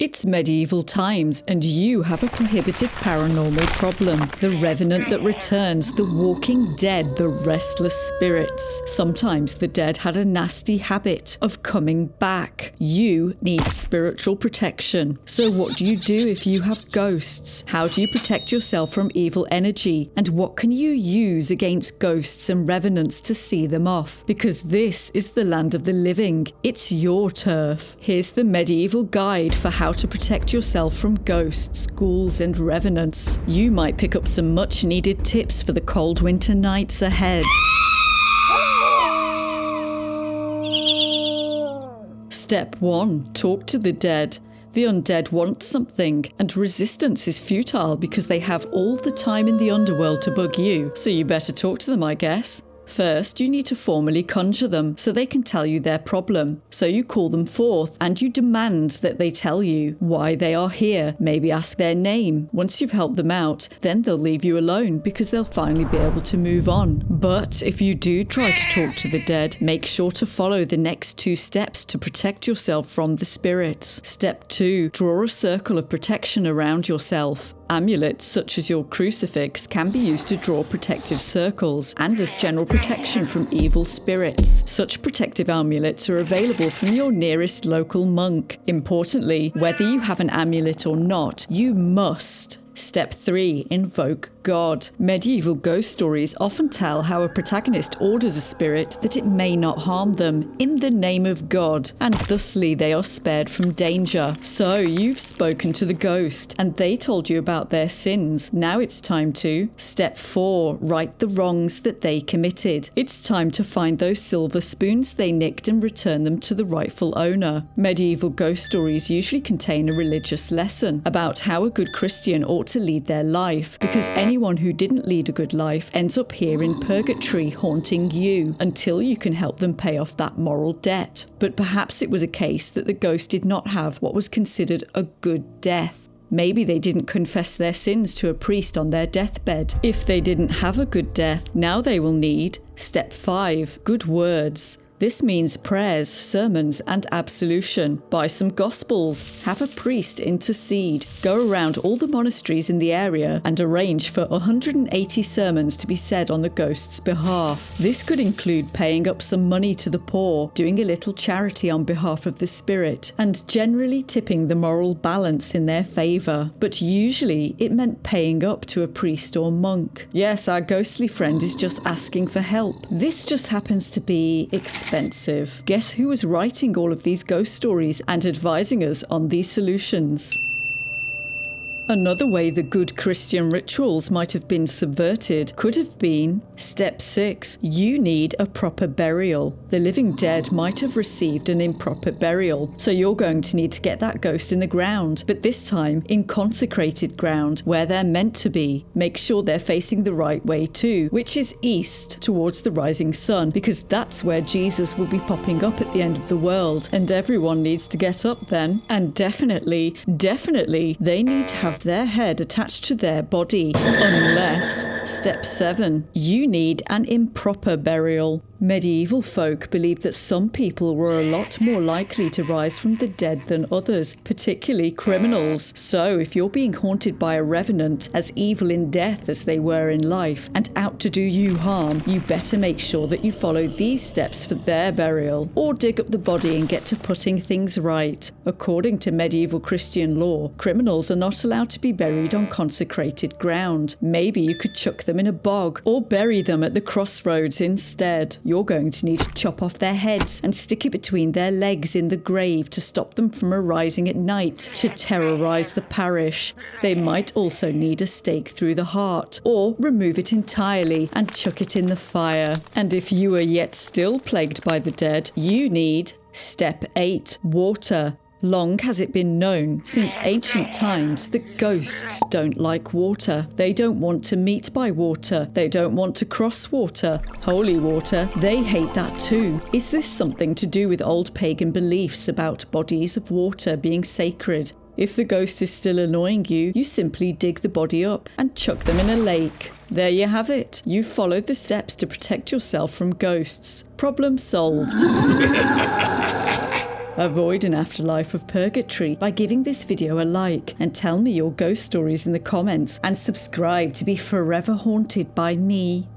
It's medieval times and you have a prohibitive paranormal problem. The revenant that returns, the walking dead, the restless spirits. Sometimes the dead had a nasty habit of coming back. You need spiritual protection. So what do you do if you have ghosts? How do you protect yourself from evil energy? And what can you use against ghosts and revenants to see them off? Because this is the land of the living. It's your turf. Here's the medieval guide for how to protect yourself from ghosts, ghouls and revenants. You might pick up some much needed tips for the cold winter nights ahead. Step 1. Talk to the dead. The undead want something, and resistance is futile because they have all the time in the underworld to bug you, so you better talk to them, I guess. First, you need to formally conjure them so they can tell you their problem. So you call them forth and you demand that they tell you why they are here. Maybe ask their name. Once you've helped them out, then they'll leave you alone because they'll finally be able to move on. But if you do try to talk to the dead, make sure to follow the next 2 steps to protect yourself from the spirits. Step 2. Draw a circle of protection around yourself. Amulets such as your crucifix can be used to draw protective circles and as general protection from evil spirits. Such protective amulets are available from your nearest local monk. Importantly, whether you have an amulet or not, you must. Step 3. Invoke God. Medieval ghost stories often tell how a protagonist orders a spirit that it may not harm them in the name of God, and thusly they are spared from danger. So you've spoken to the ghost and they told you about their sins. Now it's time to Step 4. Right the wrongs that they committed. It's time to find those silver spoons they nicked and return them to the rightful owner. Medieval ghost stories usually contain a religious lesson about how a good Christian ought to lead their life, because anyone who didn't lead a good life ends up here in Purgatory haunting you until you can help them pay off that moral debt. But perhaps it was a case that the ghost did not have what was considered a good death. Maybe they didn't confess their sins to a priest on their deathbed. If they didn't have a good death, now they will need Step 5. Good words. This means prayers, sermons and absolution. Buy some gospels, have a priest intercede, go around all the monasteries in the area and arrange for 180 sermons to be said on the ghost's behalf. This could include paying up some money to the poor, doing a little charity on behalf of the spirit, and generally tipping the moral balance in their favour. But usually it meant paying up to a priest or monk. Yes, our ghostly friend is just asking for help. This just happens to be expensive. Guess who was writing all of these ghost stories and advising us on these solutions? Another way the good Christian rituals might have been subverted could have been Step 6. You need a proper burial. The living dead might have received an improper burial, so you're going to need to get that ghost in the ground, but this time in consecrated ground where they're meant to be. Make sure they're facing the right way too, which is east towards the rising sun, because that's where Jesus will be popping up at the end of the world, and everyone needs to get up then. And definitely, they need to have their head attached to their body, unless Step 7. You need an improper burial. Medieval folk believed that some people were a lot more likely to rise from the dead than others, particularly criminals. So if you're being haunted by a revenant, as evil in death as they were in life, and out to do you harm, you better make sure that you follow these steps for their burial, or dig up the body and get to putting things right. According to medieval Christian law, criminals are not allowed to be buried on consecrated ground. Maybe you could chuck them in a bog, or bury them at the crossroads instead. You're going to need to chop off their heads and stick it between their legs in the grave to stop them from arising at night to terrorise the parish. They might also need a stake through the heart, or remove it entirely and chuck it in the fire. And if you are yet still plagued by the dead, you need Step 8. Water. Long has it been known, since ancient times, that ghosts don't like water. They don't want to meet by water. They don't want to cross water. Holy water, they hate that too. Is this something to do with old pagan beliefs about bodies of water being sacred? If the ghost is still annoying you, you simply dig the body up and chuck them in a lake. There you have it. You've followed the steps to protect yourself from ghosts. Problem solved. Avoid an afterlife of purgatory by giving this video a like, and tell me your ghost stories in the comments, and subscribe to be forever haunted by me.